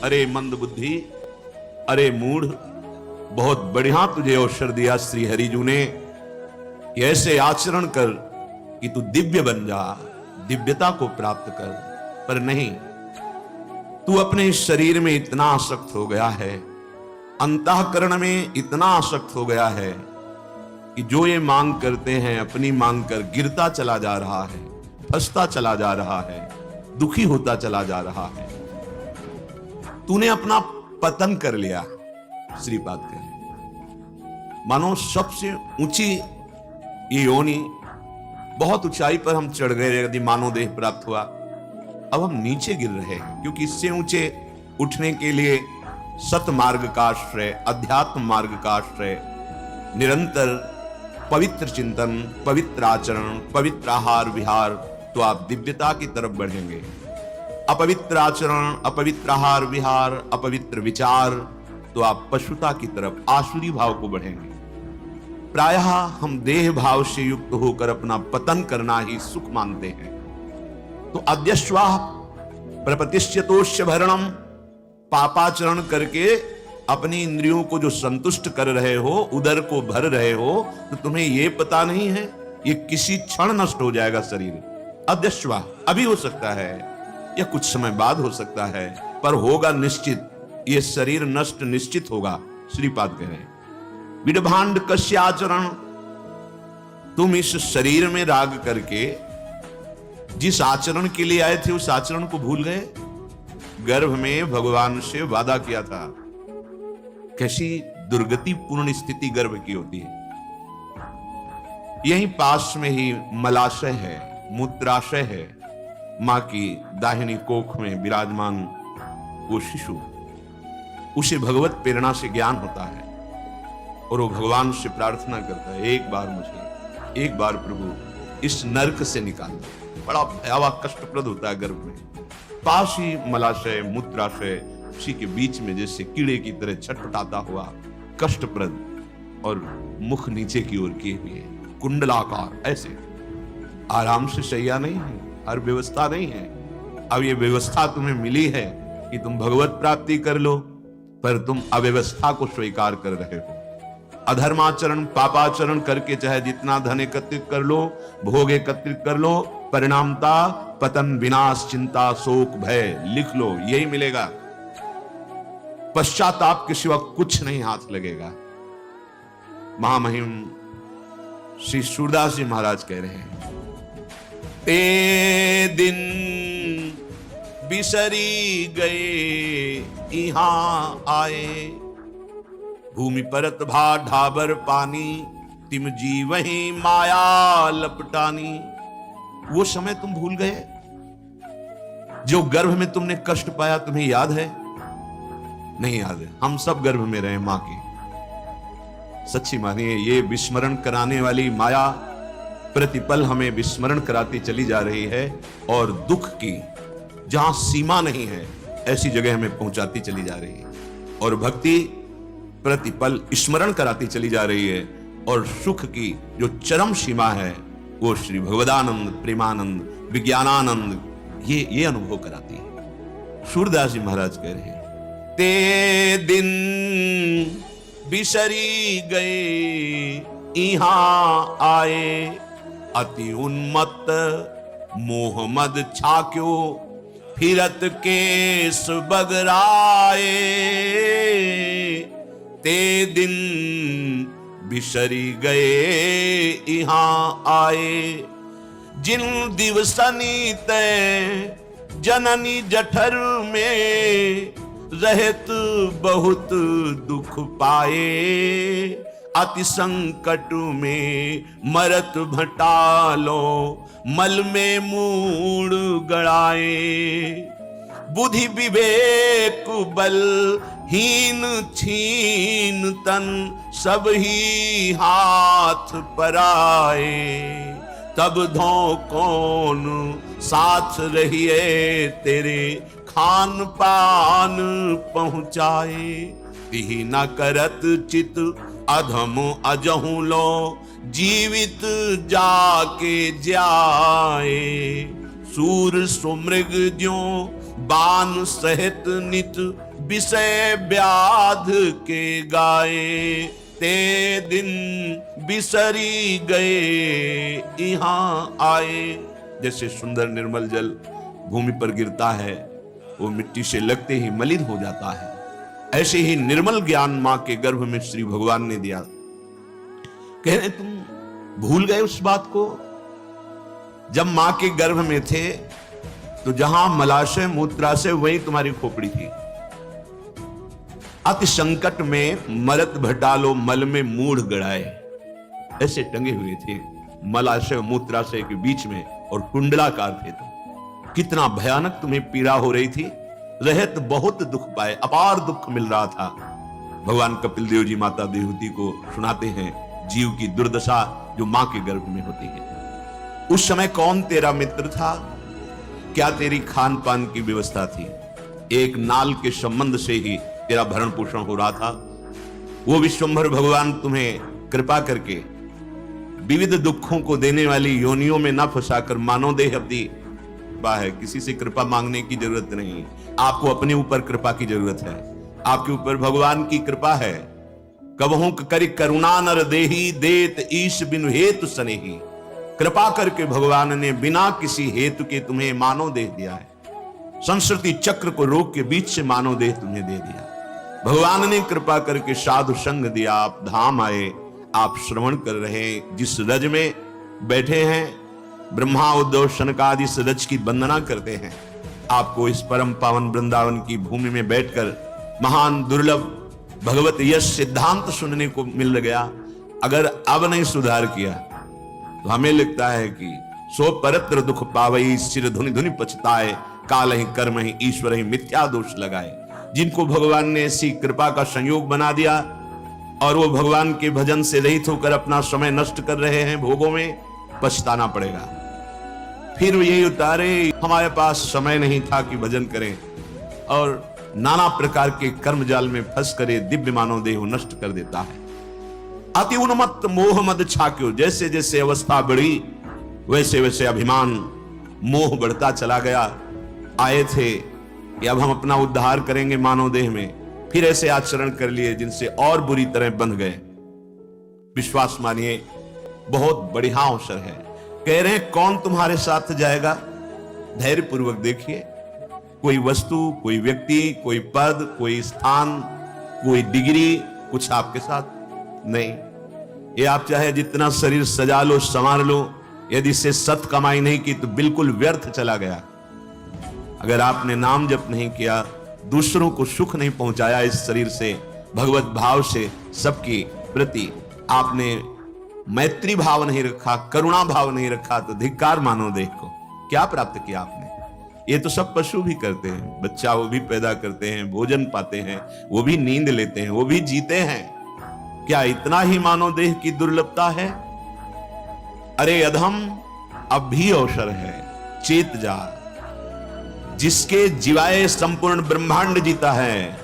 अरे मंद बुद्धि, अरे मूढ़, बहुत बढ़िया तुझे अवसर दिया श्री हरिजू ने कि ऐसे आचरण कर कि तू दिव्य बन जा, दिव्यता को प्राप्त कर। पर नहीं, तू अपने शरीर में इतना आसक्त हो गया है, अंतःकरण में इतना आसक्त हो गया है कि जो ये मांग करते हैं अपनी मांग कर गिरता चला जा रहा है, फंसता चला जा रहा है, दुखी होता चला जा रहा है। तूने अपना पतन कर लिया। श्रीपाद कहें मानो सबसे ऊंची ये योनि, बहुत ऊंचाई पर हम चढ़ गए यदि मानव देह प्राप्त हुआ, अब हम नीचे गिर रहे हैं, क्योंकि इससे ऊंचे उठने के लिए सत मार्ग का आश्रय, अध्यात्म मार्ग का आश्रय, निरंतर पवित्र चिंतन, पवित्र आचरण, पवित्र आहार विहार, तो आप दिव्यता की तरफ बढ़ेंगे। अपवित्र आचरण, अपवित्र आहार विहार, अपवित्र विचार, तो आप पशुता की तरफ, आसुरी भाव को बढ़ेंगे। प्रायः हम देह भाव से युक्त होकर अपना पतन करना ही सुख मानते हैं। तो अद्यश्वाह प्रपतिष्यतोष्य भरणम, पापाचरण करके अपनी इंद्रियों को जो संतुष्ट कर रहे हो, उदर को भर रहे हो, तो तुम्हें यह पता नहीं है ये किसी क्षण नष्ट हो जाएगा शरीर। अद्यश्वाह अभी हो सकता है या कुछ समय बाद हो सकता है, पर होगा निश्चित, ये शरीर नष्ट निश्चित होगा। श्रीपाद कह रहे हैं विडभांड कस्य आचरण, तुम इस शरीर में राग करके जिस आचरण के लिए आए थे उस आचरण को भूल गए। गर्भ में भगवान से वादा किया था, कैसी दुर्गति पूर्ण स्थिति गर्भ की होती है। यहीं पास में ही मलाशय है, मूत्राशय है, मां की दाहिनी कोख में विराजमान वो शिशु, उसे भगवत प्रेरणा से ज्ञान होता है और वो भगवान से प्रार्थना करता है, एक बार मुझे, एक बार प्रभु इस नरक से निकाल दो। बड़ा भयावह कष्टप्रद होता है गर्भ में। पास ही मलाशय, मूत्राशय, उसी के बीच में जैसे कीड़े की तरह छटपटाता हुआ कष्टप्रद, और मुख नीचे की ओर किए हुए कुंडलाकार, ऐसे आराम से शैया नहीं है, हर व्यवस्था नहीं है। अब ये व्यवस्था तुम्हें मिली है कि तुम भगवत प्राप्ति कर लो, पर तुम अव्यवस्था को स्वीकार कर रहे हो। अधर्माचरण, पापाचरण करके चाहे जितना धन एकत्रित कर लो, भोग एकत्रित कर लो, परिणामता पतन, विनाश, चिंता, शोक, भय, लिख लो, यही मिलेगा। पश्चाताप के सिवा कुछ नहीं हाथ लगेगा। महामहिम श्री सूरदास जी महाराज कह रहे हैं, ते दिन बिसरी गए यहां आए, भूमि परत भा ढाबर पानी, तिम जी वहीं माया लपटानी। वो समय तुम भूल गए जो गर्भ में तुमने कष्ट पाया, तुम्हें याद है? नहीं याद है। हम सब गर्भ में रहे मां के। सच्ची मानिए, ये विस्मरण कराने वाली माया प्रतिपल हमें विस्मरण कराती चली जा रही है, और दुख की जहां सीमा नहीं है ऐसी जगह हमें पहुंचाती चली जा रही है, और भक्ति प्रतिपल स्मरण कराती चली जा रही है, और सुख की जो चरम सीमा है वो श्री भगवदानंद, प्रेमानंद, विज्ञानानंद, ये अनुभव कराती है। सूरदास जी महाराज कह रहे हैं, ते दिन बिसरी गए यहां आए, अति उन्मत्त मोह मद छाक्यो, फिरत केस बगराए। ते दिन बिसरी गए यहां आए, जिन दिवसनी तय जननी जठर में, रहत बहुत दुख पाए, अति संकट में मरत भटालो, मल में मूड गड़ाए। बुद्धि विवेक बल हीन छीन तन, सब ही हाथ पर आए। तब धो कौन साथ रहिए तेरे, खान पान पहुंचाए। तिहि न करत चित अधम अजहु लो, जीवित जाके जाए। सूर सुमृग ज्यों बान सहित नित विषय व्याध के गाए, ते दिन बिसरी गए यहाँ आए। जैसे सुंदर निर्मल जल भूमि पर गिरता है, वो मिट्टी से लगते ही मलिन हो जाता है, ऐसे ही निर्मल ज्ञान मां के गर्भ में श्री भगवान ने दिया। कह रहे तुम भूल गए उस बात को? जब मां के गर्भ में थे तो जहां मलाशय मूत्राशय वही तुम्हारी खोपड़ी थी। अति संकट में मरत भटालो मल में मूढ़ गड़ाए, ऐसे टंगे हुए थे मलाशय मूत्राशय के बीच में, और कुंडलाकार थे तुम। कितना भयानक तुम्हें पीड़ा हो रही थी, रहत बहुत दुख पाए, अपार दुख मिल रहा था। भगवान कपिल देव जी माता देवहूति को सुनाते हैं जीव की दुर्दशा जो मां के गर्भ में होती है। उस समय कौन तेरा मित्र था? क्या तेरी खान पान की व्यवस्था थी? एक नाल के संबंध से ही तेरा भरण पोषण हो रहा था। वो विश्वंभर भगवान तुम्हें कृपा करके विविध दुखों को देने वाली योनियों में न फंसाकर मानव देह अपनी है। किसी से कृपा मांगने की जरूरत नहीं, आपको अपने ऊपर कृपा की जरूरत है। आपके ऊपर भगवान की कृपा है। कबहू करि करुणा नर देही, देत ईश बिनु हेतु सनेही। कृपा करके भगवान ने बिना किसी हेतु के तुम्हें मानव देह दिया है। संस्कृति चक्र को रोक के बीच से मानव देह तुम्हें दे दिया। भगवान ने कृपा करके साधु संग दिया, आप धाम आए, आप श्रवण कर रहे हैं। जिस रज में बैठे हैं, ब्रह्मा उद्धव शनकादि इस रज की वंदना करते हैं। आपको इस परम पावन वृंदावन की भूमि में बैठकर महान दुर्लभ भगवत यश सिद्धांत सुनने को मिल गया। अगर अब नहीं सुधार किया तो हमें लगता है कि सो परत्र दुख पावई, सिर धुनि धुनि पछताए, काल ही कर्म ही ईश्वर ही मिथ्या दोष लगाए। जिनको भगवान ने ऐसी कृपा का संयोग बना दिया और वो भगवान के भजन से रहित होकर अपना समय नष्ट कर रहे हैं भोगों में, पछताना पड़ेगा। फिर यही उतारे हमारे पास समय नहीं था कि भजन करें, और नाना प्रकार के कर्म जाल में फंस करे दिव्य मानव देह नष्ट कर देता है। अति उन्मत्त मोह मद छाक्यो, जैसे जैसे अवस्था बढ़ी वैसे वैसे अभिमान मोह बढ़ता चला गया। आए थे कि अब हम अपना उद्धार करेंगे मानव देह में, फिर ऐसे आचरण कर लिए जिनसे और बुरी तरह बंध गए। विश्वास मानिए, बहुत बढ़िया अवसर है। कह रहे हैं कौन तुम्हारे साथ जाएगा? धैर्य पूर्वक देखिए। कोई वस्तु, कोई व्यक्ति, कोई पद, कोई स्थान, कोई डिग्री कुछ आपके साथ नहीं। ये आप चाहे जितना शरीर सजा लो, संवार लो, यदि इससे सत कमाई नहीं की तो बिल्कुल व्यर्थ चला गया। अगर आपने नाम जप नहीं किया, दूसरों को सुख नहीं पहुंचाया इस शरीर से, भगवत भाव से सबकी प्रति आपने मैत्री भाव नहीं रखा, करुणा भाव नहीं रखा, तो धिक्कार मानव देह को। क्या प्राप्त किया आपने? ये तो सब पशु भी करते हैं। बच्चा वो भी पैदा करते हैं, भोजन पाते हैं, वो भी नींद लेते हैं, वो भी जीते हैं। क्या इतना ही मानव देह की दुर्लभता है? अरे अधम, अब भी अवसर है, चेत जा। जिसके जिवाए संपूर्ण ब्रह्मांड जीता है,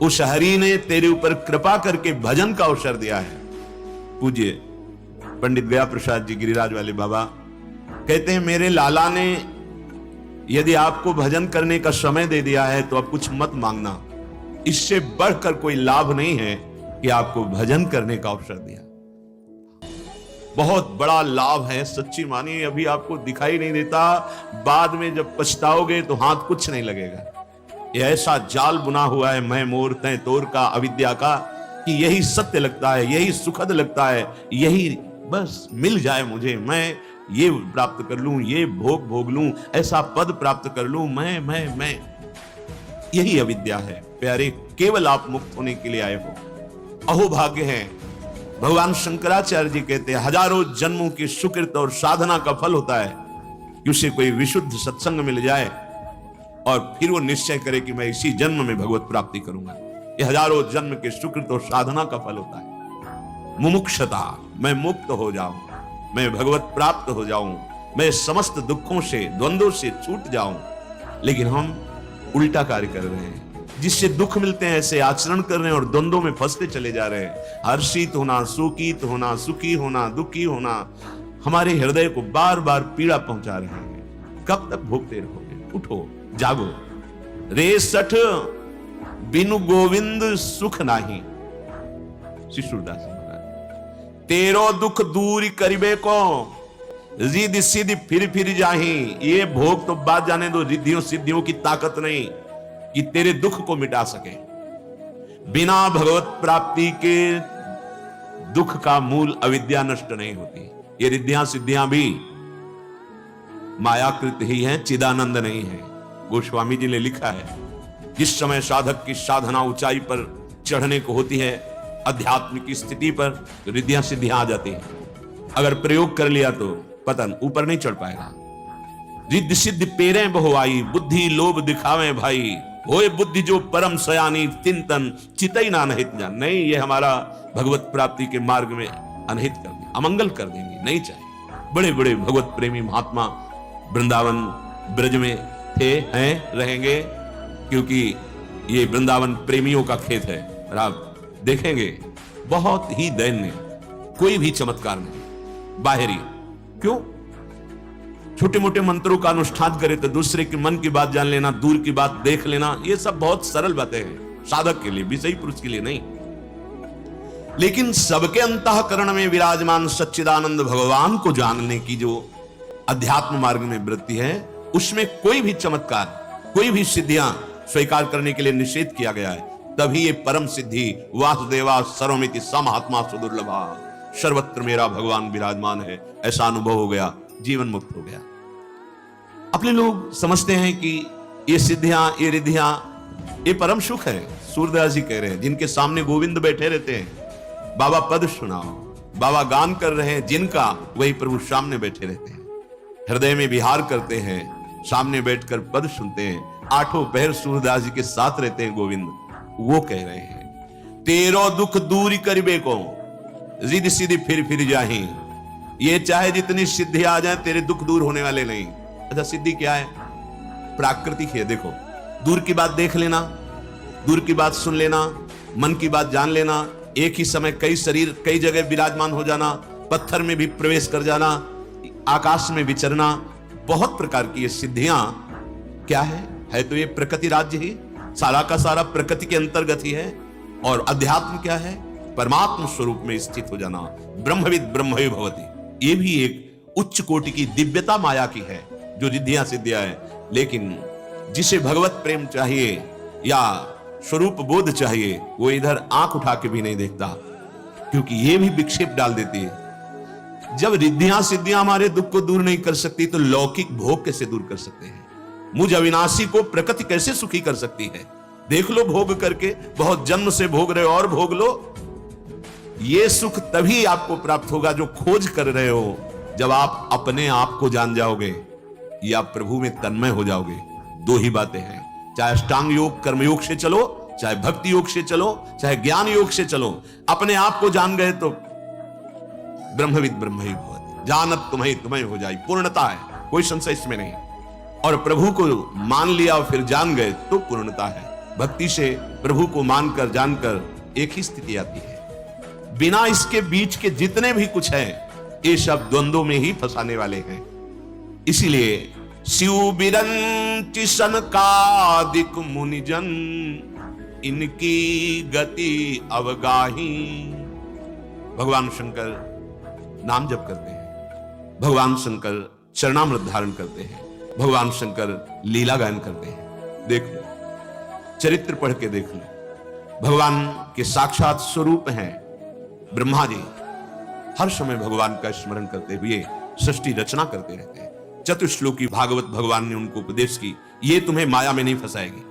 उस हरि ने तेरे ऊपर कृपा करके भजन का अवसर दिया है। पूज्य पंडित गया प्रसाद जी गिरिराज वाले बाबा कहते हैं, मेरे लाला ने यदि आपको भजन करने का समय दे दिया है तो अब कुछ मत मांगना। इससे बढ़कर कोई लाभ नहीं है कि आपको भजन करने का अवसर दिया। बहुत बड़ा लाभ है, सच्ची मानिए। अभी आपको दिखाई नहीं देता, बाद में जब पछताओगे तो हाथ कुछ नहीं लगेगा। ये ऐसा जाल बुना हुआ है मैं मोर तय तोर का, अविद्या का, कि यही सत्य लगता है, यही सुखद लगता है, यही बस मिल जाए मुझे, मैं ये प्राप्त कर लूं, ये भोग भोग लूं, ऐसा पद प्राप्त कर लूं, मैं यही अविद्या है। प्यारे, केवल आप मुक्त होने के लिए आए हो। अहो भाग्य है। भगवान शंकराचार्य जी कहते हैं, हजारों जन्मों की सुकृत और साधना का फल होता है कि उसे कोई विशुद्ध सत्संग मिल जाए और फिर वो निश्चय करे कि मैं इसी जन्म में भगवत प्राप्ति करूंगा। ये हजारों जन्म के सुकृत और साधना का फल होता है। मुमुक्षता, मैं मुक्त हो जाऊं, मैं भगवत प्राप्त हो जाऊं, मैं समस्त दुखों से, द्वंद्वों से छूट जाऊं। लेकिन हम उल्टा कार्य कर रहे हैं। जिससे दुख मिलते हैं ऐसे आचरण कर रहे हैं और द्वंद्वों में फंसते चले जा रहे हैं। हर्षित होना, शोकित होना, सुखी होना, दुखी होना हमारे हृदय को बार बार पीड़ा पहुंचा रहे हैं। कब तक भोगते रहोगे? उठो, जागो, रे सठ बिनु गोविंद सुख नाही। श्री सूरदास जी महाराज, तेरो दुख दूर करिबे को रिद्धि सिद्धि फिर जाही। ये भोग तो बात जाने दो, रिद्धियों सिद्धियों की ताकत नहीं कि तेरे दुख को मिटा सके। बिना भगवत प्राप्ति के दुख का मूल अविद्या नष्ट नहीं होती। ये रिद्धियां सिद्धियां भी मायाकृत ही हैं, चिदानंद नहीं है। गोस्वामी जी ने लिखा है, जिस समय साधक की साधना ऊंचाई पर चढ़ने को होती है, अध्यात्म की स्थिति पर, तो रिद्धियां सिद्धियां आ जाती हैं। अगर प्रयोग कर लिया तो पतन, ऊपर नहीं चढ़ पाएगा। रिद्धि सिद्धि पेरे बहुआई, बुद्धि लोभ दिखावे भाई। होए बुद्धि जो परम सयानी, चिंतन चितई ना अनहित जान। नहीं, ये हमारा भगवत प्राप्ति के मार्ग में अनहित कर देंगे, अमंगल कर देंगे, नहीं चाहिए। बड़े बड़े भगवत प्रेमी महात्मा वृंदावन ब्रज में थे, हैं, रहेंगे, क्योंकि ये वृंदावन प्रेमियों का खेत है। और आप देखेंगे बहुत ही दैन्य, कोई भी चमत्कार नहीं, बाहरी। क्यों? छोटे मोटे मंत्रों का अनुष्ठान करे तो दूसरे के मन की बात जान लेना, दूर की बात देख लेना, ये सब बहुत सरल बातें हैं साधक के लिए, विषयी पुरुष के लिए नहीं। लेकिन सबके अंतःकरण में विराजमान सच्चिदानंद भगवान को जानने की जो अध्यात्म मार्ग में वृत्ति है, उसमें कोई भी चमत्कार, कोई भी सिद्धियां स्वीकार करने के लिए निषेध किया गया है। तभी ये परम सिद्धि वासुदेवा सर्वमिति समहात्मा सुदुर्लभा, सर्वत्र मेरा भगवान विराजमान है, ऐसा अनुभव हो गया, जीवन मुक्त हो गया। अपने लोग समझते हैं कि ये सिद्धियां, ये रिद्धियां, ये परम सुख है। सूरदास जी कह रहे हैं, जिनके सामने गोविंद बैठे रहते हैं, बाबा पद सुनाओ, बाबा गान कर रहे हैं जिनका, वही प्रभु सामने बैठे रहते हैं, हृदय में विहार करते हैं, सामने बैठकर पद सुनते हैं, आठों पहर सूरदास जी के साथ रहते हैं गोविंद। वो कह रहे हैं, तेरो दुख दूरी करिबे को रिद्धि सिद्धि फिर जाही। ये चाहे जितनी सिद्धि आ जाए, तेरे दुख दूर होने वाले नहीं। अच्छा, सिद्धि क्या है? प्राकृतिक है। देखो, दूर की बात देख लेना, दूर की बात सुन लेना, मन की बात जान लेना, एक ही समय कई शरीर कई जगह विराजमान हो जाना, पत्थर में भी प्रवेश कर जाना, आकाश में विचरना, बहुत प्रकार की ये सिद्धियां क्या है तो ये प्रकृति राज्य ही, सारा का सारा प्रकृति के अंतर्गत ही है। और अध्यात्म क्या है? परमात्म स्वरूप में स्थित हो जाना, ब्रह्मविद ब्रह्मवि भवति। ये भी एक उच्च कोटि की दिव्यता माया की है, जो रिद्धियां सिद्धियां है। लेकिन जिसे भगवत प्रेम चाहिए या स्वरूप बोध चाहिए, वो इधर आंख उठा के भी नहीं देखता, क्योंकि ये भी विक्षेप डाल देती है। जब रिद्धियां सिद्धियां हमारे दुख को दूर नहीं कर सकती, तो लौकिक भोग कैसे दूर कर सकते हैं? मुझ अविनाशी को प्रकृति कैसे सुखी कर सकती है? देख लो भोग करके, बहुत जन्म से भोग रहे हो और भोग लो। ये सुख तभी आपको प्राप्त होगा जो खोज कर रहे हो, जब आप अपने आप को जान जाओगे या प्रभु में तन्मय हो जाओगे। दो ही बातें हैं, चाहे अष्टांग योग कर्मयोग से चलो, चाहे भक्ति योग से चलो, चाहे ज्ञान योग से चलो। अपने आप को जान गए तो ब्रह्मविद ब्रह्मवि भवति, जानत तुम्हें तुम्हें हो जाए, पूर्णता है, कोई संशय इसमें नहीं। और प्रभु को मान लिया और फिर जान गए तो पूर्णता है। भक्ति से प्रभु को मानकर जानकर एक ही स्थिति आती है। बिना इसके बीच के जितने भी कुछ है, ये सब द्वंद्वों में ही फंसाने वाले हैं। इसीलिए शिव बिरंचि सनकादिक मुनिजन, इनकी गति अवगाही। भगवान शंकर नाम जप करते हैं, भगवान शंकर चरणामृत धारण करते हैं, भगवान शंकर लीला गायन करते हैं। देख लो, चरित्र पढ़ के देख लो, भगवान के साक्षात स्वरूप हैं ब्रह्मा जी। हर समय भगवान का स्मरण करते हुए सृष्टि रचना करते रहते हैं। चतुश्लोकी भागवत भगवान ने उनको उपदेश की, ये तुम्हें माया में नहीं फंसाएगी।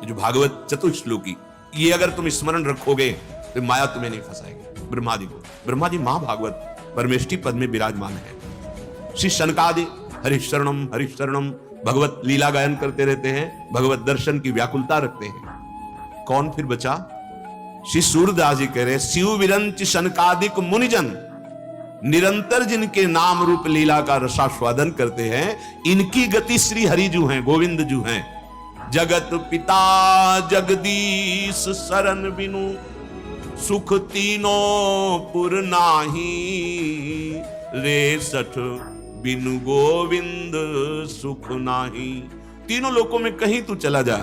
ये जो भागवत चतुश्लोकी, ये अगर तुम स्मरण रखोगे तो माया तुम्हें नहीं फंसाएगी। ब्रह्मा जी को, ब्रह्मा जी महाभागवत परमेष्टि पद में विराजमान है। श्री सनकादि हरिशरणम भगवत लीला गायन करते रहते हैं, भगवत दर्शन की व्याकुलता रखते हैं। कौन फिर बचा? श्री सूरदास जी कह रहे हैं, शिव विरंच सनकादिक मुनिजन, निरंतर जिनके नाम रूप लीला का रसास्वादन करते हैं, इनकी गति श्री हरिजू हैं, गोविंद जू हैं। जगत पिता जगदीश शरण बिनु, सुख तीनों पुर नाही। रे सठ बिनु गोविंद सुख नाही। तीनों लोकों में कहीं तू चला जा,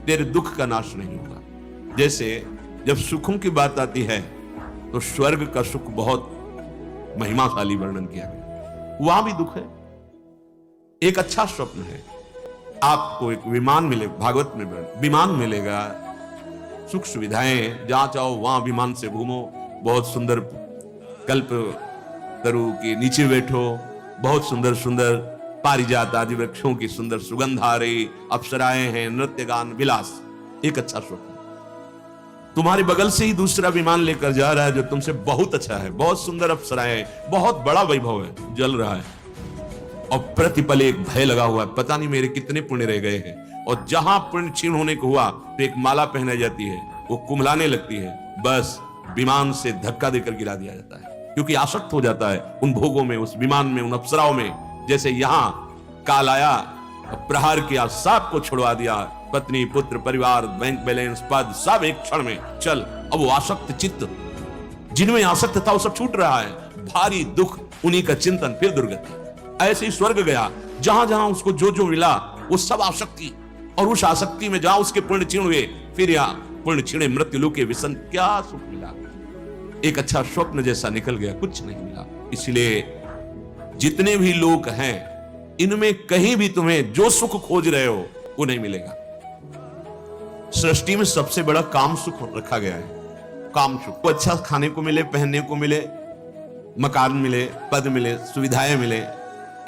तेरे दुख का नाश नहीं होगा। जैसे जब सुखों की बात आती है तो स्वर्ग का सुख बहुत महिमाशाली वर्णन किया गया, वहां भी दुख है। एक अच्छा स्वप्न है, आपको एक विमान मिले, भागवत में विमान मिलेगा, सुख सुविधाएं, जहां चाहो वहां विमान से घूमो, बहुत सुंदर कल्प तरु के नीचे बैठो, बहुत सुंदर सुंदर पारिजात आदि वृक्षों की सुंदर सुगंध आ रही, अप्सराएं हैं, नृत्य गान विलास। एक अच्छा स्वप्न। तुम्हारे बगल से ही दूसरा विमान लेकर जा रहा है जो तुमसे बहुत अच्छा है, बहुत सुंदर अप्सराएं, बहुत बड़ा वैभव है, जल रहा है, और प्रतिपल एक भय लगा हुआ है, पता नहीं मेरे कितने पुण्य रह गए हैं। और जहां पुण्य क्षीण होने को हुआ तो एक माला पहनाई जाती है, वो कुम्हलाने लगती है, बस विमान से धक्का देकर गिरा दिया जाता है, क्योंकि आसक्त हो जाता है उन भोगों में, उस विमान में, उन अप्सराओं में। जैसे यहां काल आया, प्रहार किया, सबको छुड़वा दिया, पत्नी, पुत्र, परिवार, बैंक बैलेंस, पद, सब एक क्षण में चल। अब वो आसक्त चित्त, जिनमें आसक्त था, वो सब छूट रहा है, भारी दुख, उन्हीं का चिंतन, फिर दुर्गति। ऐसे ही स्वर्ग गया, जहां जहां उसको जो जो मिला वो सब आसक्ति, और उस आसक्ति में जहां उसके पुण्य क्षीण हुए, फिर यहाँ पुण्य क्षीणे मृत्यु लोके विसन, क्या सुख मिला? एक अच्छा स्वप्न जैसा निकल गया, कुछ नहीं मिला। इसलिए जितने भी लोग हैं, इनमें कहीं भी तुम्हें जो सुख खोज रहे हो वो नहीं मिलेगा। सृष्टि में सबसे बड़ा काम सुख रखा गया है, काम सुख। वो अच्छा खाने को मिले, पहनने को मिले, मकान मिले, पद मिले, सुविधाएं मिले,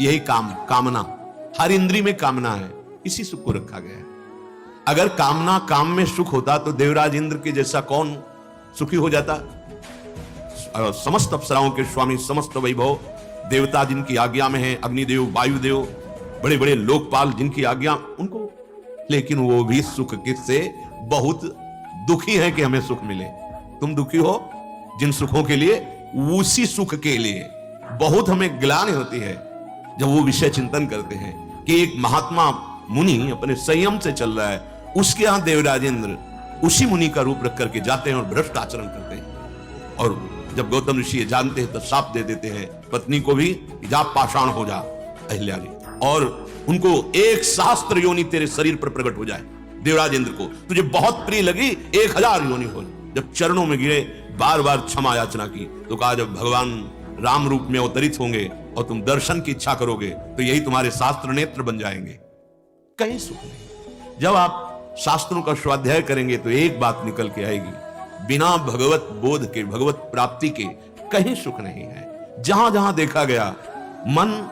यही कामना, हर इंद्री में कामना है, इसी सुख को रखा गया है। अगर कामना काम में सुख होता तो देवराज इंद्र के जैसा कौन सुखी हो जाता? समस्त अप्सराओं के स्वामी, समस्त वैभव, देवता जिनकी आज्ञा में है, अग्निदेव, वायुदेव, बड़े बड़े लोकपाल जिनकी आज्ञा उनको, लेकिन वो भी सुख किससे? बहुत दुखी है कि हमें सुख मिले। तुम दुखी हो जिन सुखों के लिए, उसी सुख के लिए बहुत हमें ग्लानि होती है जब वो विषय चिंतन करते हैं कि एक महात्मा मुनि अपने संयम से चल रहा है, उसके यहां देवराज इंद्र उसी मुनि का रूप रख करके जाते हैं और भ्रष्ट आचरण करते हैं। और जब गौतम ऋषि ये जानते हैं तो शाप दे देते हैं पत्नी को भी, जा पाषाण हो जा अहिल्या जी, और उनको एक शास्त्र योनि तेरे शरीर पर प्रकट हो जाए। देवराज इंद्र को तुझे बहुत प्रिय लगी, 1000 योनि हो। जब चरणों में गिरे, बार बार क्षमा याचना की, तो कहा जब भगवान राम रूप में अवतरित होंगे और तुम दर्शन की इच्छा करोगे तो यही तुम्हारे शास्त्र नेत्र बन जाएंगे। कहीं सुख नहीं। जब आप शास्त्रों का स्वाध्याय करेंगे तो एक बात निकल के आएगी, बिना भगवत बोध के, भगवत प्राप्ति के कहीं सुख नहीं है। जहां जहां देखा गया, मन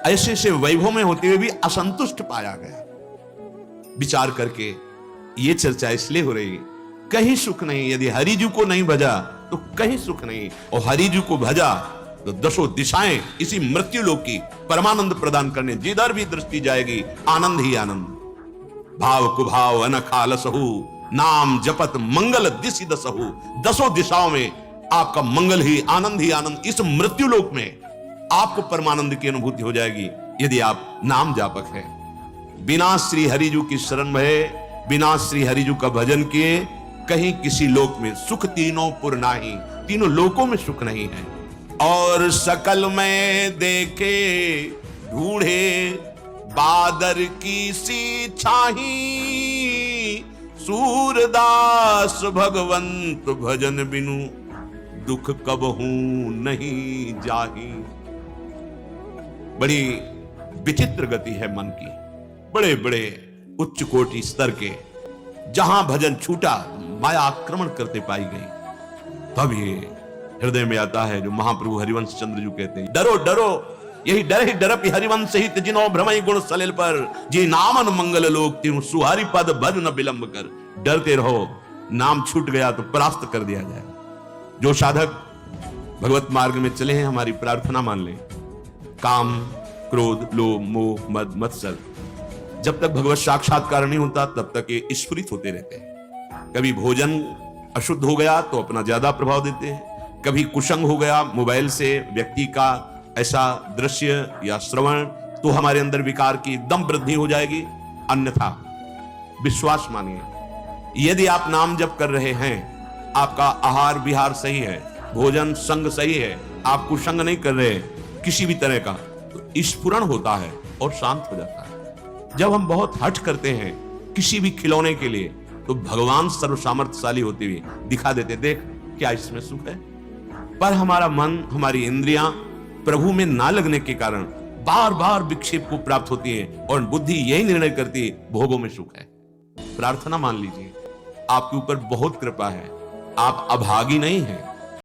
ऐसे से वैभव में होते हुए भी असंतुष्ट पाया गया। विचार करके ये चर्चा इसलिए हो रही, कहीं सुख नहीं। यदि हरिजू को नहीं भजा तो कहीं सुख नहीं, और हरिजू को भजा तो दसों दिशाएं इसी मृत्यु लोक की परमानंद प्रदान करने, जिधर भी दृष्टि जाएगी आनंद ही आनंद। भाव कुभाव अनखालसहु, नाम जपत मंगल दिशि दसहु, दसों दिशाओं में आपका मंगल ही आनंद इस मृत्यु लोक में आपको परमानंद की अनुभूति हो जाएगी यदि आप नाम जापक है। बिना श्री हरिजू की शरण में, बिना श्री हरिजू का भजन किए कहीं किसी लोक में सुख तीनों पुर नाही, तीनों लोकों में सुख नहीं है। और सकल में देखे ढूंढे बादर की सी छाही, सूरदास भगवंत भजन बिनु दुख कबहू नहीं जाही। बड़ी विचित्र गति है मन की, बड़े बड़े उच्च कोटि स्तर के, जहां भजन छूटा माया आक्रमण करते पाई गई। तब ये हृदय में आता है जो महाप्रभु हरिवंश चंद्र जी कहते हैं, डरो डरो यही डर ही डरप हरिवंश हित, जिनो भ्रमई गुण सलिल पर, जी नामन मंगल लोक तीनों सुहारी पद भज न विलंब कर। डरते रहो, नाम छूट गया तो परास्त कर दिया जाए। जो साधक भगवत मार्ग में चले हैं, हमारी प्रार्थना मान लें, काम, क्रोध, लोभ, मोह, मद, मत्सर, जब तक भगवत साक्षात्कार नहीं होता तब तक ये स्फुरित होते रहते हैं। कभी भोजन अशुद्ध हो गया तो अपना ज्यादा प्रभाव देते हैं, कभी कुसंग हो गया मोबाइल से व्यक्ति का ऐसा दृश्य या श्रवण, तो हमारे अंदर विकार की एकदम वृद्धि हो जाएगी। अन्यथा विश्वास मानिए, यदि आप नाम जप कर रहे हैं, आपका आहार विहार सही है, भोजन संग सही है, आप कुसंग नहीं कर रहे किसी भी तरह का, तो स्फुरण होता है और शांत हो जाता है। जब हम बहुत हठ करते हैं किसी भी खिलौने के लिए, तो भगवान सर्वसामर्थ्यशाली होते हुए दिखा देते, देख क्या इसमें सुख है। पर हमारा मन, हमारी इंद्रियां प्रभु में ना लगने के कारण बार बार विक्षेप को प्राप्त होती है और बुद्धि यही निर्णय करती है भोगों में सुख है। प्रार्थना मान लीजिए, आपके ऊपर बहुत कृपा है, आप अभागी नहीं हैं।